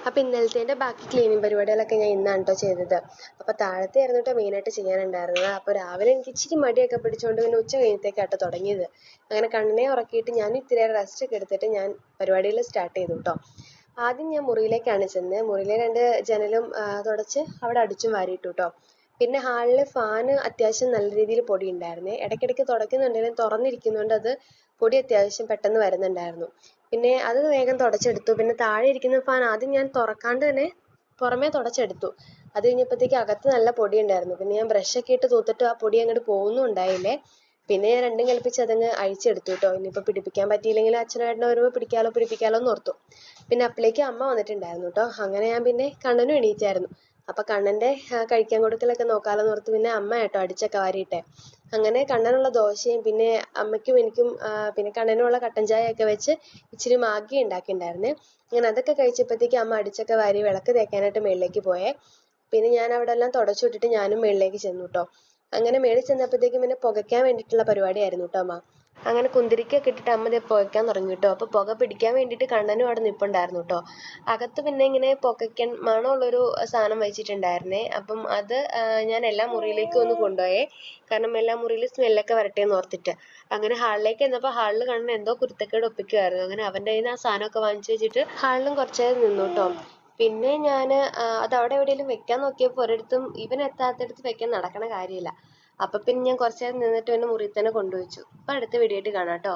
അപ്പോൾ ഇന്നലത്തേൻ്റെ ബാക്കി ക്ലീനിങ് പരിപാടികളൊക്കെ ഞാൻ ഇന്നാണ് കേട്ടോ ചെയ്തത്. അപ്പോൾ താഴത്തെയായിരുന്നു കേട്ടോ മെയിനായിട്ട് ചെയ്യാനുണ്ടായിരുന്നത്. അപ്പോൾ രാവിലെ എനിക്ക് ഇച്ചിരി മടിയൊക്കെ പിടിച്ചുകൊണ്ട് പിന്നെ ഉച്ച കഴിഞ്ഞത്തേക്കാട്ടോ തുടങ്ങിയത്. അങ്ങനെ കണ്ണിനെ ഉറക്കിയിട്ട് ഞാൻ ഇത്തിരി റെസ്റ്റ് ഒക്കെ എടുത്തിട്ട് ഞാൻ പരിപാടികൾ സ്റ്റാർട്ട് ചെയ്തു കേട്ടോ. ആദ്യം ഞാൻ മുറിയിലേക്കാണ് ചെന്നത്. മുറിയിലെ 2 ജനലും തുടച്ച് അവിടെ അടിച്ചും വാരിയിട്ടു കേട്ടോ. പിന്നെ ഹാളിൽ ഫാന് അത്യാവശ്യം നല്ല രീതിയിൽ പൊടി ഉണ്ടായിരുന്നേ. ഇടയ്ക്കിടയ്ക്ക് തുടയ്ക്കുന്നുണ്ടെങ്കിലും തുറന്നിരിക്കുന്നതുകൊണ്ട് അത് പൊടി അത്യാവശ്യം പെട്ടെന്ന് വരുന്നുണ്ടായിരുന്നു. പിന്നെ അത് വേഗം തുടച്ചെടുത്തു. പിന്നെ താഴെ ഇരിക്കുന്ന ഫാൻ ആദ്യം ഞാൻ തുറക്കാണ്ട് തന്നെ പുറമേ തുടച്ചെടുത്തു. അത് കഴിഞ്ഞപ്പോഴത്തേക്ക് അകത്ത് നല്ല പൊടി ഉണ്ടായിരുന്നു. പിന്നെ ഞാൻ ബ്രഷൊക്കെ ഇട്ട് തൂത്തിട്ട് ആ പൊടി അങ്ങോട്ട് പോകുന്നും ഉണ്ടായില്ലേ. പിന്നെ ഞാൻ രണ്ടും കൽപ്പിച്ച് അതങ്ങ് അഴിച്ചെടുത്തു കേട്ടോ. ഇനിയിപ്പോൾ പിടിപ്പിക്കാൻ പറ്റിയില്ലെങ്കിൽ അച്ഛനും ഏട്ടനും വരുമ്പോൾ പിടിപ്പിക്കാലോ എന്ന് ഓർത്തു. പിന്നെ അപ്പോഴേക്ക് അമ്മ വന്നിട്ടുണ്ടായിരുന്നു കേട്ടോ. അങ്ങനെ ഞാൻ പിന്നെ കണ്ണനും എണീറ്റായിരുന്നു. അപ്പോൾ കണ്ണൻ്റെ കഴിക്കാൻ കൊടുക്കലൊക്കെ നോക്കാമല്ലോ എന്ന് ഓർത്ത് പിന്നെ അമ്മ കേട്ടോ അടിച്ചൊക്കെ വാരിയിട്ടെ. അങ്ങനെ കണ്ണനുള്ള ദോശയും പിന്നെ അമ്മയ്ക്കും എനിക്കും പിന്നെ കണ്ണനുമുള്ള കട്ടൻ ചായയൊക്കെ വെച്ച് ഇച്ചിരി മാഗി ഉണ്ടാക്കിയിട്ടുണ്ടായിരുന്നേ. അങ്ങനെ അതൊക്കെ കഴിച്ചപ്പോഴത്തേക്ക് അമ്മ അടിച്ചൊക്കെ വാരി വിളക്ക് തേക്കാനായിട്ട് മുകളിലേക്ക് പോയേ. പിന്നെ ഞാൻ അവിടെ എല്ലാം തുടച്ചു വിട്ടിട്ട് ഞാനും മുകളിലേക്ക് ചെന്നു കേട്ടോ. അങ്ങനെ മേളിൽ ചെന്നപ്പോഴത്തേക്കും പിന്നെ പുകയ്ക്കാൻ വേണ്ടിയിട്ടുള്ള പരിപാടിയായിരുന്നു കേട്ടോ അമ്മ. അങ്ങനെ കുന്തിരിക്കൊക്കെ ഇട്ടിട്ട് അമ്മ ദേ പുകയ്ക്കാൻ തുടങ്ങി കേട്ടോ. അപ്പോൾ പുക പിടിക്കാൻ വേണ്ടിയിട്ട് കണ്ണനും അവിടെ നിൽപ്പുണ്ടായിരുന്നു കേട്ടോ. അകത്ത് പിന്നെ ഇങ്ങനെ പുകയ്ക്കാൻ മണമുള്ളൊരു സാധനം വെച്ചിട്ടുണ്ടായിരുന്നേ. അപ്പം അത് ഞാൻ എല്ലാ മുറിയിലേക്കും ഒന്ന് കൊണ്ടുപോയേ. കാരണം എല്ലാ മുറിയിലും സ്മെല്ലൊക്കെ വരട്ടെ എന്ന് ഓർത്തിട്ട്. അങ്ങനെ ഹാളിലേക്ക് ചെന്നപ്പോൾ ഹാളിൽ കണ്ണൻ എന്തോ കുരുത്തക്കേട് ഒപ്പിക്കുമായിരുന്നു. അങ്ങനെ അവൻ്റെ കയ്യിൽ നിന്ന് ആ സാധനമൊക്കെ വാങ്ങിച്ചു വെച്ചിട്ട് ഹാളിലും കുറച്ച് നേരം നിന്നു കേട്ടോ. പിന്നെ ഞാൻ അത് അവിടെ എവിടെയെങ്കിലും വെക്കാൻ നോക്കിയപ്പോൾ ഒരിടത്തും ഇവൻ എത്താത്തടത്ത് വെക്കാൻ നടക്കണ കാര്യമില്ല. അപ്പം പിന്നെ ഞാൻ കുറച്ച് നേരം നിന്നിട്ട് പിന്നെ മുറിയിൽ തന്നെ കൊണ്ടുവച്ചു. അപ്പം അടുത്ത വീഡിയോ ആയിട്ട് കാണാം കേട്ടോ.